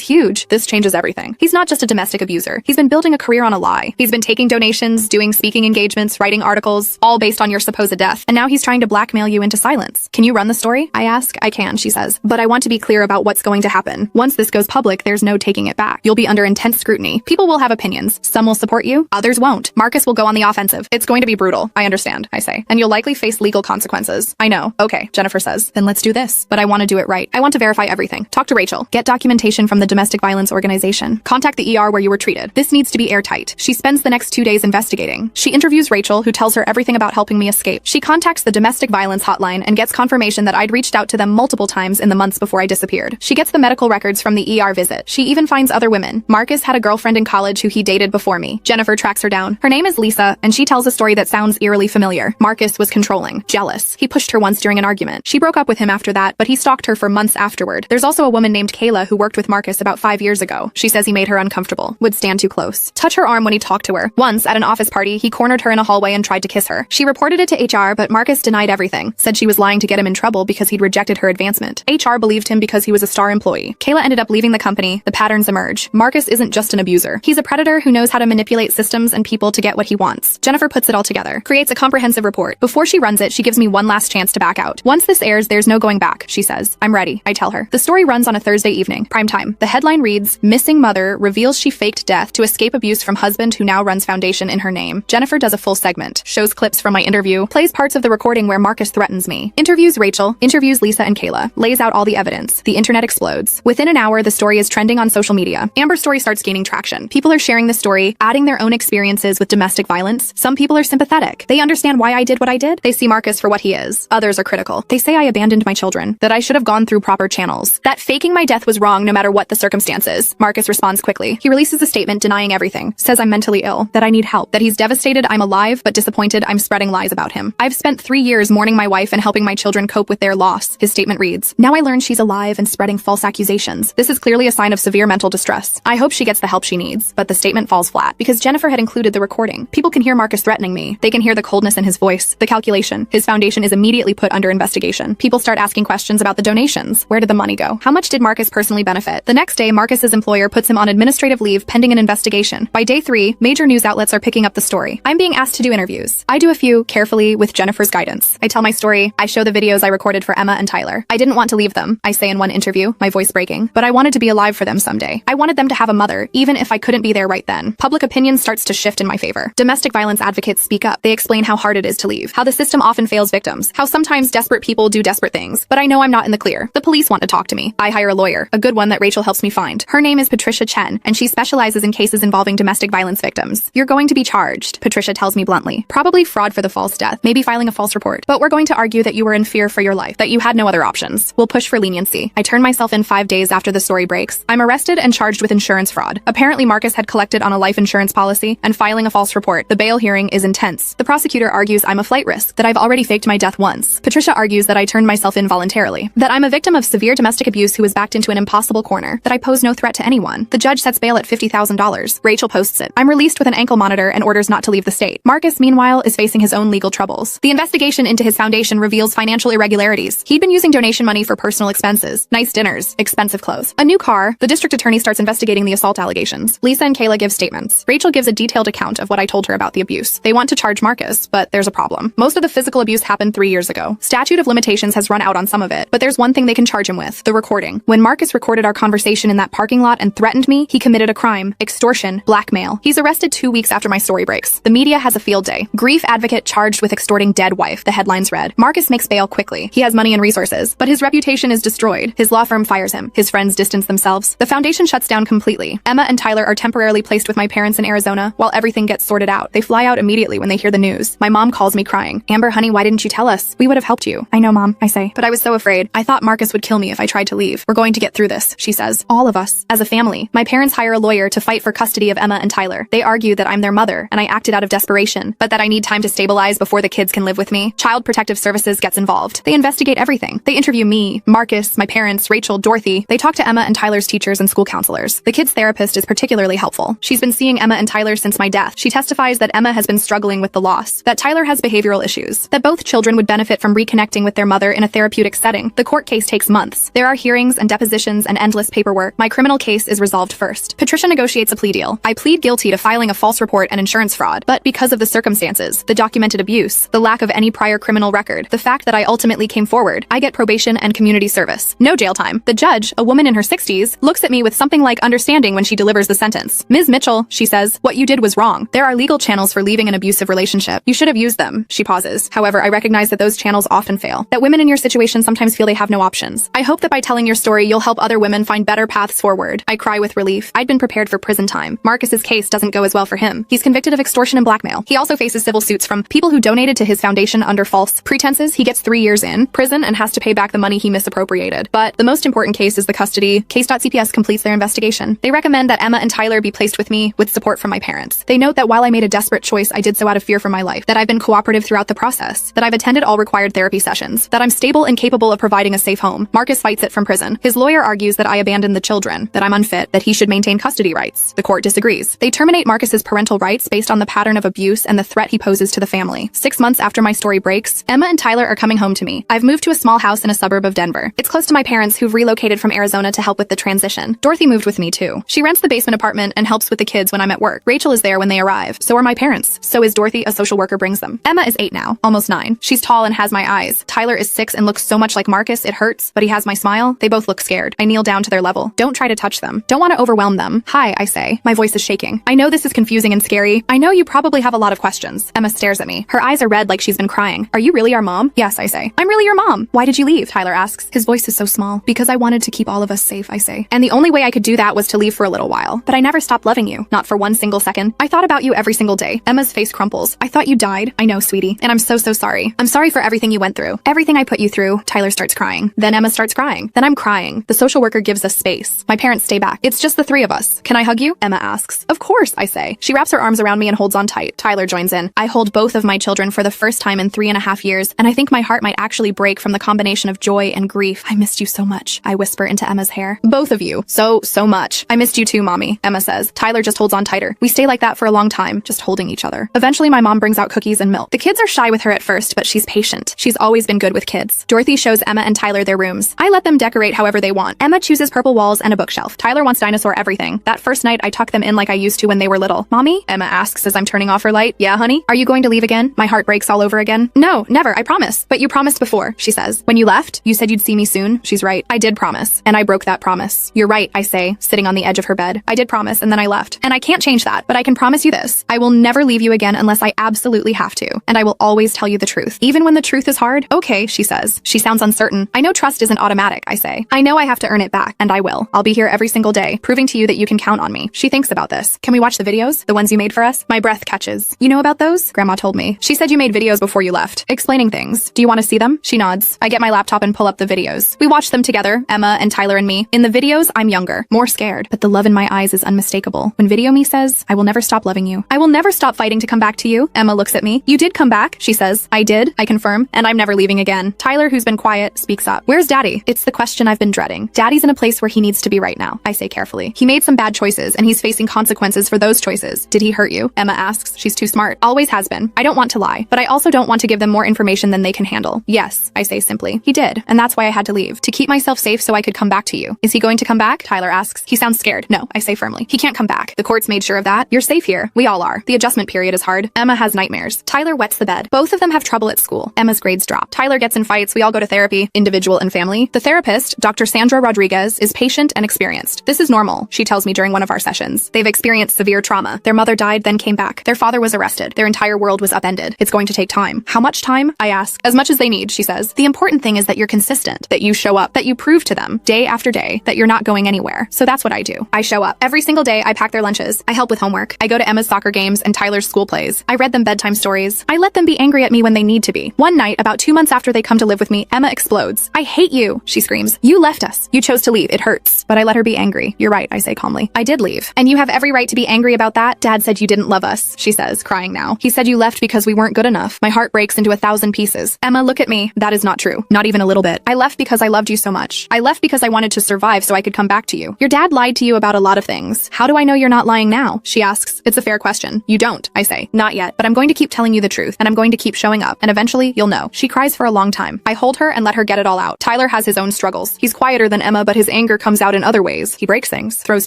huge. This changes everything. He's not just a domestic abuser. He's been building a career on a lie. He's been taking donations, doing speaking engagements, writing articles, all based on your supposed death. And now he's trying to blackmail you into silence. Can you run the story? I ask. I can, she says. But I want to be clear about what's going to happen. Once this goes public, there's no taking it back. You'll be under intense scrutiny. People will have opinions. Some will support you, others won't. Marcus will go on the offensive. It's going to be brutal. I understand, I say. And you'll likely face legal consequences. I know. Okay, Jennifer says. Then let's do this. But I want to do it right. I want to verify everything. Talk to Rachel. Get documentation from the domestic violence organization. Contact the ER where you were treated. This needs to be airtight. She spends the next 2 days investigating. She interviews Rachel, who tells her everything about helping me escape. She contacts the domestic violence hotline and gets confirmation that I'd reached out to them multiple times in the months before I disappeared. She gets the medical records from the ER visit. She even finds other women. Marcus had a girlfriend in college who he dated before me. Jennifer tracks her down. Her name is Lisa, and she tells a story that sounds eerily familiar. Marcus was controlling, jealous. He pushed her once during an argument. She broke up with him after that, but he stalked her for months afterward. There's also a woman named Kayla who worked with Marcus about 5 years ago. She says he made her uncomfortable, would stand too close, touch her arm when he talked to her. Once, at an office party, he cornered her in a hallway and tried to kiss her. She reported it to HR, but Marcus denied everything, said she was lying to get him in trouble because he'd rejected her advancement. HR believed him because he was a star employee. Kayla ended up leaving the company. The patterns emerge. Marcus isn't just an abuser. He's a predator who knows how to manipulate systems and people to get what he wants. Jennifer puts it all together, creates a comprehensive report. Before she runs it, she gives me one last chance to back out. Once this airs, there's no going back, she says. I'm ready, I tell her. The story runs on a Thursday evening, prime time. The headline reads, Missing Mother Reveals She Faked Death to Escape Abuse from Husband Who Now Runs Foundation in Her Name. Jennifer does a full segment, shows clips from my interview, plays parts of the recording where Marcus threatens me, interviews Rachel, interviews Lisa and Kayla, lays out all the evidence. The internet explodes. Within an hour, the story is trending on social media. Amber's story starts gaining traction. People are sharing the story, adding their own experiences with domestic violence. Some people are sympathetic. They understand why I did what I did. They see Marcus for what he is. Others are critical. They say I abandoned my children, that I should have gone through proper channels, that faking my death was wrong no matter what the circumstances. Marcus responds quickly. He releases a statement denying everything, says I'm mentally ill, that I need help, that he's devastated I'm alive, but disappointed I'm spreading lies about him. I've spent 3 years mourning my wife and helping my children cope with their loss. His statement reads, Now I learn she's alive and spreading false accusations. This is clearly a sign of severe mental distress. I hope she gets the help she needs. But the statement falls flat because Jennifer had included the recording. People can hear Marcus threatening me. They can hear the coldness in his voice, the calculation. His foundation is immediately put under investigation. People start asking questions about the donations. Where did the money go? How much did Marcus personally benefit? The next day, Marcus's employer puts him on administrative leave pending an investigation. By day 3, major news outlets are picking up the story. I'm being asked to do interviews. I do a few, carefully, with Jennifer's guidance. I tell my story. I show the videos I recorded for Emma and Tyler. I didn't want to leave them, I say in one interview, my voice breaking, but I wanted to be alive for them someday. I wanted them to have a mother, even if I couldn't be there right then. Public opinion starts to shift in my favor. Domestic violence advocates speak up. They explain how hard it is to leave, how the system often fails victims, how sometimes desperate people do desperate things. But I know I'm not in the clear. The police want to talk to me. I hire a lawyer, a good one that Rachel helps me find. Her name is Patricia Chen, and she specializes in cases involving domestic violence victims. You're going to be charged, Patricia tells me bluntly. Probably fraud for the false death, maybe filing a false report. But we're going to argue that you were in fear for your life, that you had no other options. We'll push for leniency. I turn myself in 5 days after the story breaks. I'm arrested and charged with insurance fraud. Apparently Marcus had collected on a life insurance policy and filing a false report. The bail hearing is intense. The prosecutor argues I'm a flight risk, that I've already faked my death once. Patricia argues that I turned myself in voluntarily, that I'm a victim of severe domestic abuse who was backed into an impossible corner, that I pose no threat to anyone. The judge sets bail at $50,000. Rachel posts it. I'm released with an ankle monitor and orders not to leave the state. Marcus, meanwhile, is facing his own legal troubles. The investigation into his foundation reveals financial irregularities. He'd been using donation money for personal expenses, nice dinners, expensive clothes, a new car. The district attorney starts investigating the assault allegations. Lisa and Kayla give statements. Rachel gives a detailed account of what I told her about the abuse. They want to charge Marcus, but there's a problem. Most of the physical abuse happened 3 years ago. Statute of limitations has run out on some of it, but there's one thing they can charge him with, the recording. When Marcus recorded our conversation in that parking lot and threatened me, he committed a crime, extortion, blackmail. He's arrested 2 weeks after my story breaks. The media has a field day. Grief advocate charged with extorting dead wife, the headlines read. Marcus makes bail quickly. He has money and resources, but his reputation is destroyed. His law firm fires him. His friends distance themselves. The foundation shuts down completely. Emma and Tyler are temporarily placed with my parents in Arizona while everything gets sorted out. They fly out immediately when they hear the news. My mom calls me crying. Amber, honey, why didn't you tell us? We would have helped you. I know, Mom, I say, but I was so afraid. I thought Marcus would kill me if I tried to leave. We're going to get through this, she says. All of us, as a family. My parents hire a lawyer to fight for custody of Emma and Tyler. They argue that I'm their mother and I acted out of desperation, but that I need time to stabilize before the kids can live with me. Child Protective Services gets involved. They investigate everything. They interview me, Marcus, my parents, Rachel, Dorothy. They talk to Emma and Tyler's teachers and school counselors. The kid's therapist is particularly helpful. She's been seeing Emma and Tyler since my death. She testifies that Emma has been struggling with the loss, that Tyler has behavioral issues, that both children would benefit from reconnecting with their mother in a therapeutic setting. The court case takes months. There are hearings and depositions and endless paperwork. My criminal case is resolved first. Patricia negotiates a plea deal. I plead guilty to filing a false report and insurance fraud. But because of the circumstances, the documented abuse, the lack of any prior criminal record, the fact that I ultimately came forward, I get probation and community service. No jail time. The judge, a woman in her 60s, looks at me with something like understanding when she delivers the sentence. Ms. Mitchell, she says, what you did was wrong. There are legal channels for leaving an abusive relationship. You should have used them. She pauses. However, I recognize that those channels often fail. That women in your situation sometimes feel they have no options. I hope that by telling your story, you'll help other women find better paths forward. I cry with relief. I'd been prepared for prison time. Marcus's case doesn't go as well for him. He's convicted of extortion and blackmail. He also faces civil suits from people who donated to his foundation under false pretenses. He gets 3 years in prison and has to pay back the money he misappropriated. But the most important case is the custody. Case.cps completes their investigation. They recommend that Emma and Tyler be placed with me with support from my parents. They note that while I made a desperate choice, I did so out of fear for my life, that I've been cooperative throughout the process, that I've attended all required therapy sessions, that I'm stable and capable of providing a safe home. Marcus fights it from prison. His lawyer argues that I abandoned the children, that I'm unfit, that he should maintain custody rights. The court disagrees. They terminate Marcus's parental rights based on the pattern of abuse and the threat he poses to the family. 6 months after my story breaks, Emma and Tyler are coming home to me. I've moved to a small house in a suburb of Denver. It's close to my parents who've relocated from Arizona to help with the transition. Dorothy moved with me too. She rents the basement apartment and helps with the kids when I'm at work. Rachel is there when they arrive. So are my parents. So is Dorothy, a social worker brings them. Emma is 8 now, almost 9. She's tall and has my eyes. Tyler is 6 and looks so much like Marcus, it hurts, but he has my smile. They both look scared. I kneel down to their level. Don't try to touch them. Don't want to overwhelm them. Hi, I say. My voice is shaking. I know this is confusing and scary. I know you probably have a lot of questions. Emma stares at me. Her eyes are red like she's been crying. Are you really our mom? Yes, I say. I'm really your mom. Why did you leave? Tyler asks. His voice is so small. Because I wanted to keep all of us safe, I say. And the only way I could do that was to leave for a little while. But I never stopped loving you. Not for one single second. I thought about you every single day. Emma's face crumples. I thought you died. I know, sweetie. And I'm so sorry. I'm sorry for everything you went through. Everything I put you through. Tyler starts crying. Then Emma starts crying. Then I'm crying. The social worker gives us space. My parents stay back. It's just the 3 of us. Can I hug you? Emma asks. Of course, I say. She wraps her arms around me and holds on tight. Tyler joins in. I hold both of my children for the first time in 3.5 years, and I think my heart might actually break from the combination of joy and grief. I missed you so much. I whisper into Emma's hair. Both of you. So much. I missed you too, Mommy, Emma says. Tyler just holds on tighter. We stay like that for a long time, just holding each other. Eventually, my mom brings out cookies and milk. The kids are shy with her at first, but she's patient. She's always been good with kids. Dorothy shows Emma and Tyler their rooms. I let them decorate however they want. Emma chooses purple walls and a bookshelf. Tyler wants dinosaur everything. That first night, I tuck them in like I used to when they were little. Mommy? Emma asks as I'm turning off her light. Yeah, honey? Are you going to leave again? My heart breaks all over again. No, never, I promise. But you promised before, she says. When you left, you said you'd see me soon. She's right. I did promise. And I broke that promise. You're right, I say, sitting on the edge of her bed. I did promise, and then I left. And I can't change that, but I can promise you this. I will never leave you again unless I absolutely have to. And I will always tell you the truth. Even when the truth is hard? Okay, she says. She sounds uncertain. I know trust isn't automatic, I say. I know I have to earn it back, and I will. I'll be here every single day, proving to you that you can count on me. She thinks about this. Can we watch the videos? The ones you made for us? My breath catches. You know about those? Grandma told me. She said you made videos before you left, explaining things. Do you want to see them? She nods. I get my laptop and pull up the videos. We watch them together, Emma and Tyler and me. In the videos, I'm younger, more scared, but the love in my eyes is unmistakable. When video me says, I will never stop loving you. I will never stop fighting to come back to you. Emma looks at me. You did come back, she says. I did, I confirm, and I'm never leaving again. Tyler, who's been quiet, speaks up. Where's Daddy? It's the question I've been dreading. Daddy's in a place where he needs to be right now, I say carefully. He made some bad choices, and he's facing consequences for those choices. Did he hurt you? Emma asks. She's too smart. Always has been. I don't want to lie, but I also don't want to give them more information than they can handle. Yes, I say simply. He did, and that's why I had to leave. To keep myself safe so I could come back to you. Is he going to come back? Tyler asks. He sounds scared. No, I say firmly. He can't come back. The court's made sure of that. You're safe here. We all are. The adjustment period is hard. Emma has nightmares. Tyler wets the bed. Both of them have trouble at school. Emma's grades drop. Tyler gets in fights. We all go to therapy, individual and family. The therapist, Dr. Sandra Rodriguez, is patient and experienced. This is normal, she tells me during one of our sessions. They've experienced severe trauma. Their mother died, then came back. Their father was arrested. Their entire world was upended. It's going to take time. How much time? I ask. As much as they need, she says. The important thing is that you're consistent, that you show up, that you prove to them day after day that you're not going anywhere. So that's what I do. I show up. Every single day, I pack their lunches. I help with homework. I go to Emma's soccer games and Tyler's school plays. I read them bedtime stories. I let them be angry at me when they need to be. One night, about 2 months after they come to live with me, Emma explodes. I hate you, she screams. You left us. You chose to leave. It hurts. But I let her be angry. You're right, I say calmly. I did leave. And you have every right to be angry about that. Dad said you didn't love us, she says, crying now. He said you left because we weren't good enough. My heart breaks into 1,000 pieces. Emma, look at me. That is not true. Not even a little bit. I left because I loved you so much. I left because I wanted to survive so I could come back to you. Your dad lied to you about a lot of things. How do I know you're not lying now? She asks. It's a fair question. You don't, I say. Not yet, but I'm going to keep telling you the truth, and I'm going to keep showing up, and eventually you'll know. She cries for a long time. time. I hold her and let her get it all out. Tyler has his own struggles. He's quieter than Emma, but his anger comes out in other ways. He breaks things, throws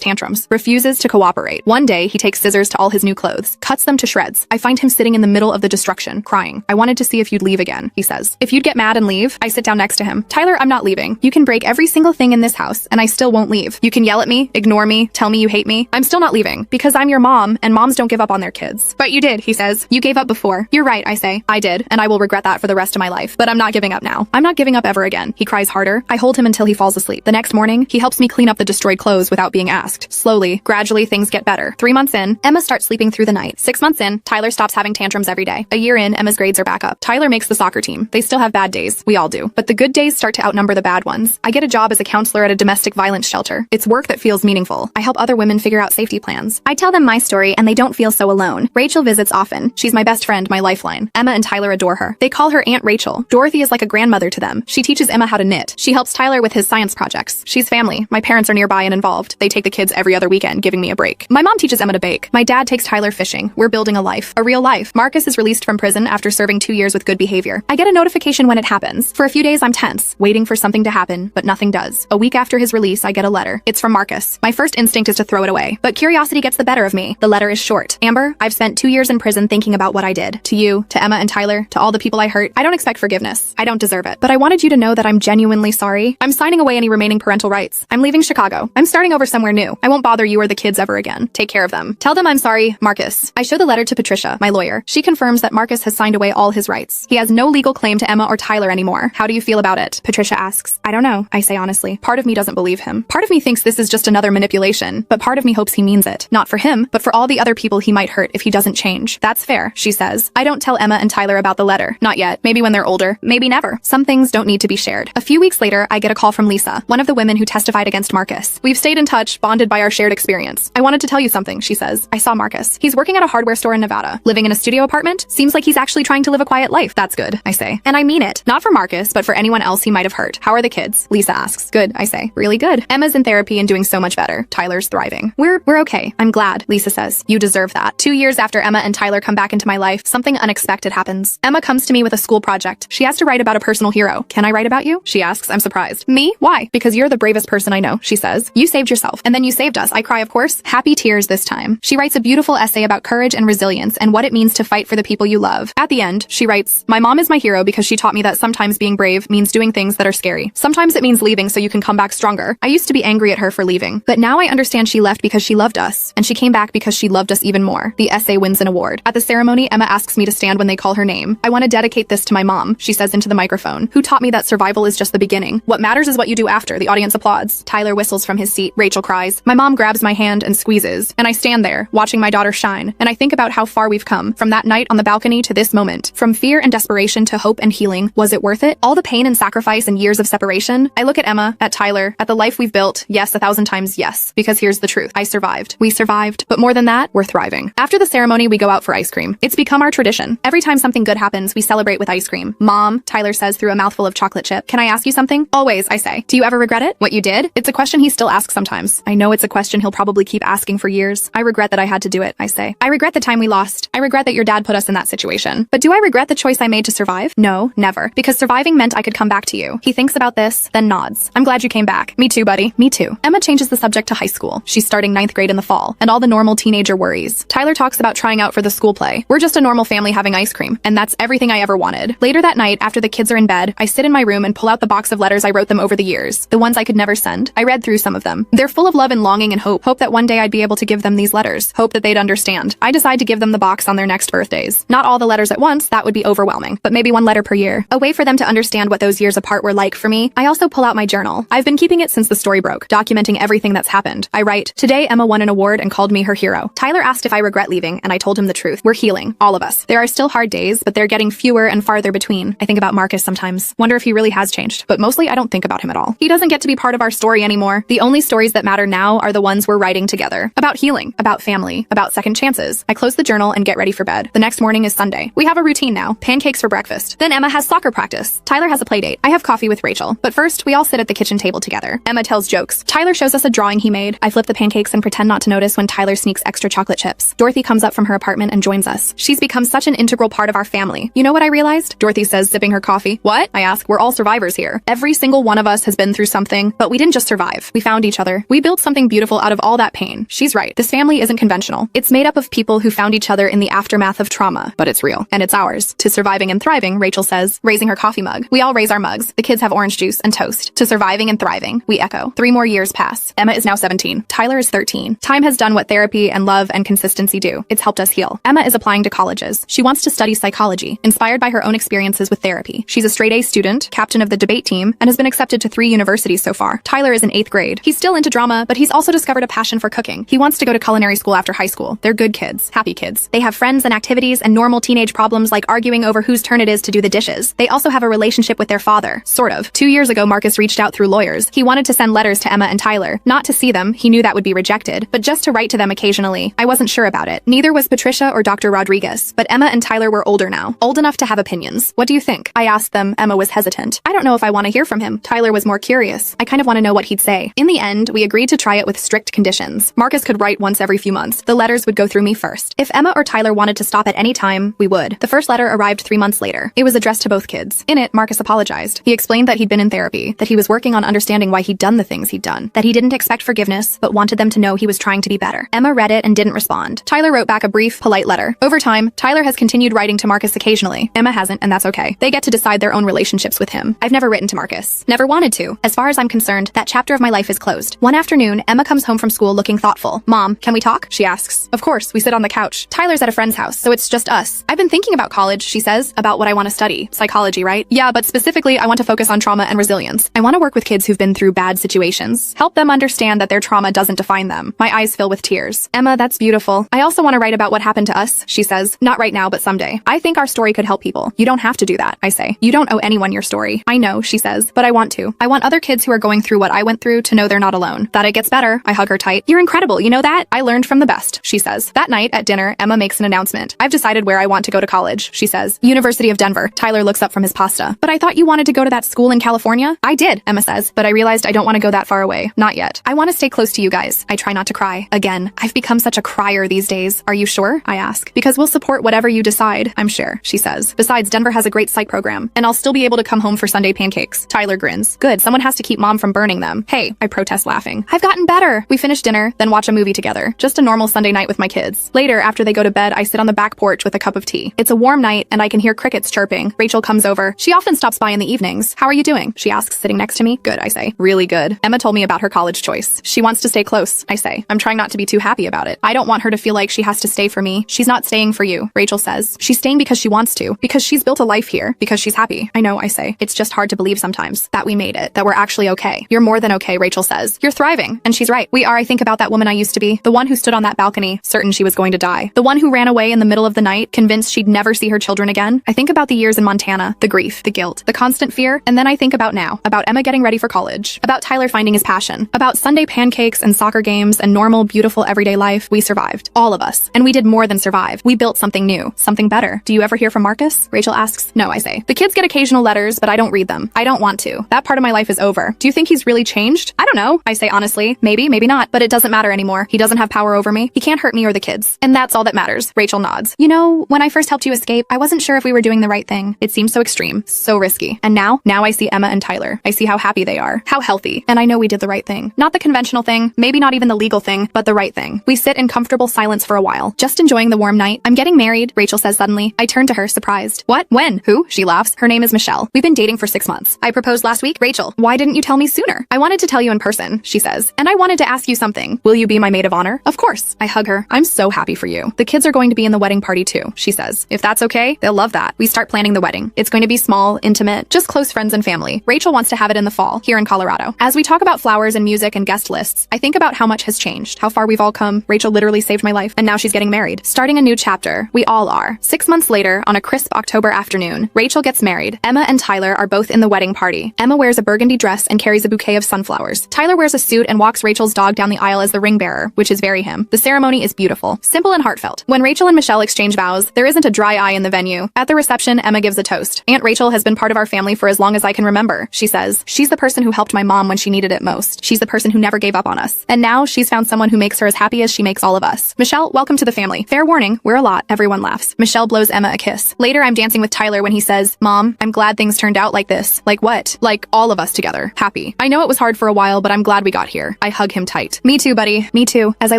tantrums, refuses to cooperate. One day, he takes scissors to all his new clothes, cuts them to shreds. I find him sitting in the middle of the destruction, crying. I wanted to see if you'd leave again, he says. If you'd get mad and leave, I sit down next to him. Tyler, I'm not leaving. You can break every single thing in this house, and I still won't leave. You can yell at me, ignore me, tell me you hate me. I'm still not leaving, because I'm your mom, and moms don't give up on their kids. But you did, he says. You gave up before. You're right, I say. I did, and I will regret that for the rest of my life. But I'm not giving up now. I'm not giving up ever again. He cries harder. I hold him until he falls asleep. The next morning, he helps me clean up the destroyed clothes without being asked. Slowly, gradually, things get better. 3 months in, Emma starts sleeping through the night. 6 months in, Tyler stops having tantrums every day. A year in, Emma's grades are back up. Tyler makes the soccer team. They still have bad days. We all do. But the good days start to outnumber the bad ones. I get a job as a counselor at a domestic violence shelter. It's work that feels meaningful. I help other women figure out safety plans. I tell them my story and they don't feel so alone. Rachel visits often. She's my best friend, my lifeline. Emma and Tyler adore her. They call her Aunt Rachel. Dorothy is like a grandmother to them. She teaches Emma how to knit. She helps Tyler with his science projects. She's family. My parents are nearby and involved. They take the kids every other weekend, giving me a break. My mom teaches Emma to bake. My dad takes Tyler fishing. We're building a life. A real life. Marcus is released from prison after serving 2 years with good behavior. I get a notification when it happens. For a few days I'm tense, waiting for something to happen, but nothing does. A week after his release, I get a letter. It's from Marcus. My first instinct is to throw it away, but curiosity gets the better of me. The letter is short. Amber, I've spent 2 years in prison thinking about what I did. To you, to Emma and Tyler, to all the people I hurt. I don't expect forgiveness. I don't deserve it. But I wanted you to know that I'm genuinely sorry. I'm signing away any remaining parental rights. I'm leaving Chicago. I'm starting over somewhere new. I won't bother you or the kids ever again. Take care of them. Tell them I'm sorry, Marcus. I show the letter to Patricia, my lawyer. She confirms that Marcus has signed away all his rights. He has no legal claim to Emma or Tyler anymore. How do you feel about it? Patricia asks. I don't know, I say honestly. Part of me doesn't believe him. Part of me thinks this is just another manipulation, but part of me hopes he means it. Not for him, but for all the other people he might hurt if he doesn't change. That's fair, she says. I don't tell Emma and Tyler about the letter. Not yet. Maybe when they're older. Maybe never. Some things don't need to be shared. A few weeks later, I get a call from Lisa, one of the women who testified against Marcus. We've stayed in touch, bonded by our shared experience. I wanted to tell you something, she says. I saw Marcus. He's working at a hardware store in Nevada. Living in a studio apartment? Seems like he's actually trying to live a quiet life. That's good, I say. And I mean it. Not for Marcus, but for anyone else he might have hurt. How are the kids? Lisa asks. Good, I say. Really good. Emma's in therapy and doing so much better. Tyler's thriving. We're okay. I'm glad, Lisa says. You deserve that. 2 years after Emma and Tyler come back into my life, something unexpected happens. Emma comes to me with a school project. She has to write about a personal hero. Can I write about you? She asks. I'm surprised. Me? Why? Because you're the bravest person I know, she says. You saved yourself. And then you saved us. I cry, of course. Happy tears this time. She writes a beautiful essay about courage and resilience and what it means to fight for the people you love. At the end, she writes, my mom is my hero because she taught me that sometimes being brave means doing things that are scary. Sometimes it means leaving so you can come back stronger. I used to be angry at her for leaving, but now I understand she left because she loved us, and she came back because she loved us even more. The essay wins an award. At the ceremony, Emma asks me to stand when they call her name. I want to dedicate this to my mom, she says into the microphone, who taught me that survival is just the beginning. What matters is what you do after. The audience applauds. Tyler whistles from his seat. Rachel cries. My mom grabs my hand and squeezes, and I stand there, watching my daughter shine, and I think about how far we've come, from that night on the balcony to this moment, from fear and desperation to hope and healing. Was it worth it? All the pain and sacrifice and years of separation? I look at Emma, at Tyler, at the life we've built. Yes, 1,000 times yes. Because here's the truth. I survived. We survived. But more than that, we're thriving. After the ceremony, we go out for ice cream. It's become our tradition. Every time something good happens, we celebrate with ice cream. Mom, Tyler says through a mouthful of chocolate chip. Can I ask you something? Always, I say. Do you ever regret it? What you did? It's a question he still asks sometimes. I know it's a question he'll probably keep asking for years. I regret that I had to do it, I say. I regret the time we lost. I regret that your dad put us in that situation. But do I regret the choice I made to survive? No, never. Because surviving meant I could come back to you. He thinks about this, then nods. I'm glad you came back. Me too, buddy. Me too. Emma changes the subject to high school. She's starting 9th grade in the fall, and all the normal teenager worries. Tyler talks about trying out for the school play. We're just a normal family having ice cream, and that's everything I ever wanted. Later that night, after the kids are in bed, I sit in my room and pull out the box of letters I wrote them over the years, the ones I could never send. I read through some of them. They're full of love and longing and hope. Hope that one day I'd be able to give them these letters. Hope that they'd understand. I decide to give them the box on their next birthdays. Not all the letters at once, that would be overwhelming, but maybe one letter per year. A way for them to understand what those years apart were like for me. I also pull out my journal. I've been keeping it since the story broke, documenting everything that's happened. I write, today Emma won an award and called me her hero. Tyler asked if I regret leaving, and I told him the truth. We're healing, all of us. There are still hard days, but they're getting fewer and farther between. I think about Marcus sometimes. Wonder if he really has changed, but mostly I don't think about him at all. He doesn't get to be part of our story anymore. The only stories that matter now are the ones we're writing together. About healing, about family, about second chances. I close the journal and get ready for bed. The next morning is Sunday. We have a routine now. Pancakes for breakfast. Then Emma has soccer practice. Tyler has a play date. I have coffee with Rachel. But first, we all sit at the kitchen table together. Emma tells jokes. Tyler shows us a drawing he made. I flip the pancakes and pretend not to notice when Tyler sneaks extra chocolate chips. Dorothy comes up from her apartment and joins us. She's become such an integral part of our family. You know what I realized? Dorothy says, sipping her coffee. What? I ask. We're all survivors here. Every single one of us has been through something, but we didn't just survive. We found each other. We built something beautiful out of all that pain. She's right. This family isn't conventional. It's made up of people who found each other in the aftermath of trauma, but it's real. And it's ours. To surviving and thriving, Rachel says, raising her coffee mug. We all raise our mugs. The kids have orange juice and toast. To surviving and thriving, we echo. 3 more years pass. Emma is now 17. Tyler is 13. Time has done what therapy and love and consistency do. It's helped us heal. Emma is applying to colleges. She wants to study psychology, inspired by her own experiences with therapy. She's a straight A student, captain of the debate team, and has been accepted to 3 universities so far. Tyler is in 8th grade. He's still into drama, but he's also discovered a passion for cooking. He wants to go to culinary school after high school. They're good kids, happy kids. They have friends and activities and normal teenage problems like arguing over whose turn it is to do the dishes. They also have a relationship with their father, sort of. 2 years ago, Marcus reached out through lawyers. He wanted to send letters to Emma and Tyler, not to see them, he knew that would be rejected, but just to write to them occasionally. I wasn't sure about it. Neither was Patricia or Dr. Rodriguez, but Emma and Tyler were older now, old enough to have opinions. What do you think? I asked them. Emma was hesitant. I don't know if I want to hear from him. Tyler was more curious. I kind of want to know what he'd say. In the end, we agreed to try it with strict conditions. Marcus could write once every few months. The letters would go through me first. If Emma or Tyler wanted to stop at any time, we would. The first letter arrived 3 months later. It was addressed to both kids. In it, Marcus apologized. He explained that he'd been in therapy, that he was working on understanding why he'd done the things he'd done, that he didn't expect forgiveness, but wanted them to know he was trying to be better. Emma read it and didn't respond. Tyler wrote back a brief, polite letter. Over time, Tyler has continued writing to Marcus occasionally. Emma hasn't, and that's okay. They get to decide their own relationships with him. I've never written to Marcus. Never wanted to. As far as I'm concerned, that chapter of my life is closed. One afternoon, Emma comes home from school looking thoughtful. Mom, can we talk? She asks. Of course, we sit on the couch. Tyler's at a friend's house, so it's just us. I've been thinking about college, she says, about what I want to study. Psychology, right? Yeah, but specifically, I want to focus on trauma and resilience. I want to work with kids who've been through bad situations. Help them understand that their trauma doesn't define them. My eyes fill with tears. Emma, that's beautiful. I also want to write about what happened to us, she says. Not right now, but someday. I think our story could help people. You don't have to do that, I say. You don't owe anyone your story. I know, she says, but I want to. I want other kids who are going through what I went through to know they're not alone. That it gets better. I hug her tight. You're incredible, you know that? I learned from the best, she says. That night at dinner, Emma makes an announcement. I've decided where I want to go to college, she says. University of Denver. Tyler looks up from his pasta. But I thought you wanted to go to that school in California? I did, Emma says, but I realized I don't want to go that far away. Not yet. I want to stay close to you guys. I try not to cry. Again, I've become such a crier these days. Are you sure? I ask. Because we'll support whatever you decide. I'm sure, she says. Besides, Denver has a great psych program, and I'll still be able to come home for Sunday pancakes. Tyler grins. Good, someone has to keep Mom from burning them. Hey, I protest laughing. I've gotten better. We finish dinner, then watch a movie together. Just a normal Sunday night with my kids. Later, after they go to bed, I sit on the back porch with a cup of tea. It's a warm night, and I can hear crickets chirping. Rachel comes over. She often stops by in the evenings. How are you doing? She asks, sitting next to me. Good, I say. Really good. Emma told me about her college choice. She wants to stay close, I say. I'm trying not to be too happy about it. I don't want her to feel like she has to stay for me. She's not staying for you, Rachel says. She's staying because she wants to, because she's built a life here, because she's happy. I know, I say. It's just hard to believe sometimes that we made it, that we're actually okay. You're more than okay, Rachel says. You're thriving. And she's right. We are. I think about that woman I used to be, the one who stood on that balcony, certain she was going to die. The one who ran away in the middle of the night, convinced she'd never see her children again. I think about the years in Montana, the grief, the guilt, the constant fear, and then I think about now, about Emma getting ready for college, about Tyler finding his passion, about Sunday pancakes and soccer games and normal, beautiful everyday life. We survived. All of us. And we did more than survive. We built something new, something better. Do you ever hear from Marcus? Rachel asks. No, I say. The kids get occasional letters, but I don't read them. I don't want to. That part of my life is over. Do you think he's really changed? I don't know. I say honestly. Maybe, maybe not. But it doesn't matter anymore. He doesn't have power over me. He can't hurt me or the kids. And that's all that matters. Rachel nods. You know, when I first helped you escape, I wasn't sure if we were doing the right thing. It seemed so extreme, so risky. And now I see Emma and Tyler. I see how happy they are, how healthy. And I know we did the right thing. Not the conventional thing, maybe not even the legal thing, but the right thing. We sit in comfortable silence for a while, just enjoying the warm night. I'm getting married, Rachel says suddenly. I turn to her, surprised. What? When? Who? She laughs. Her name is Michelle. We've been dating for 6 months. I proposed last week. Rachel, why didn't you tell me sooner? I wanted to tell you in person, she says. And I wanted to ask you something. Will you be my maid of honor? Of course. I hug her. I'm so happy for you. The kids are going to be in the wedding party too, she says. If that's okay, they'll love that. We start planning the wedding. It's going to be small, intimate, just close friends and family. Rachel wants to have it in the fall, here in Colorado. As we talk about flowers and music and guest lists, I think about how much has changed, how far we've all come. Rachel literally saved my life, and now she's getting married. Starting a new chapter. We all are. 6 months later, on a crisp October afternoon, Rachel gets married. Emma and Tyler are both in the wedding party. Emma wears a burgundy dress and carries a bouquet of sunflowers. Tyler wears a suit and walks Rachel's dog down the aisle as the ring bearer, which is very him. The ceremony is beautiful, simple and heartfelt. When Rachel and Michelle exchange vows, there isn't a dry eye in the venue. At the reception, Emma gives a toast. Aunt Rachel has been part of our family for as long as I can remember, she says. She's the person who helped my mom when she needed it most. She's the person who never gave up on us. And now she's found someone who makes her as happy as she makes all of us. Michelle, welcome to the family. Fair warning, we're a lot. Everyone laughs. Michelle blows Emma a kiss. Later, I'm dancing with Tyler when he says, Mom, I'm glad things turned out like this. Like what? Like all of us together. Happy. I know it was hard for a while, but I'm glad we got here. I hug him tight. Me too, buddy. Me too. As I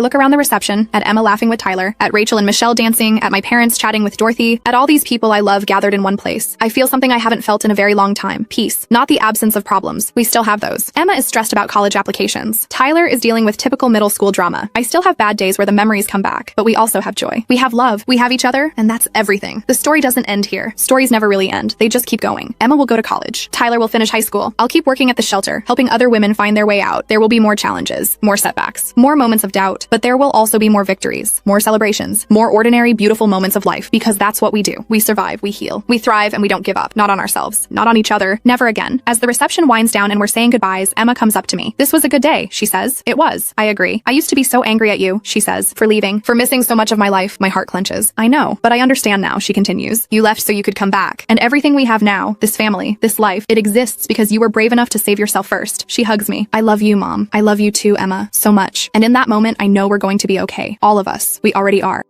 look around the reception, at Emma laughing with Tyler, at Rachel and Michelle dancing, at my parents chatting with Dorothy, at all these people I love gathered in one place, I feel something I haven't felt in a very long time. Peace. Not the absence of problems. We still have those. Emma is stressed about college applications. Tyler is dealing with typical middle school drama. I still have bad days where the memories come back, but we also have joy. We have love. We have each other, and that's everything. The story doesn't end here. Stories never really end. They just keep going. Emma will go to college. Tyler will finish high school. I'll keep working at the shelter, helping other women find their way out. There will be more challenges, more setbacks, more moments of doubt, but there will also be more victories, more celebrations, more ordinary, beautiful moments of life, because that's what we do. We survive, we heal, we thrive, and we don't give up. Not on ourselves, not on each other, never again. As the reception winds down and we're saying goodbyes, Emma comes up to me. This was a good day, she says. It was. I agree. I used to be so angry at you, she says, for leaving, for missing so much of my life. My heart clenches. I know, but I understand now, she continues. You left so you could come back. And everything we have now, this family, this life, it exists because you were brave enough to save yourself first. She hugs me. I love you, Mom. I love you too, Emma, so much. And in that moment, I know we're going to be okay. All of us. We already are.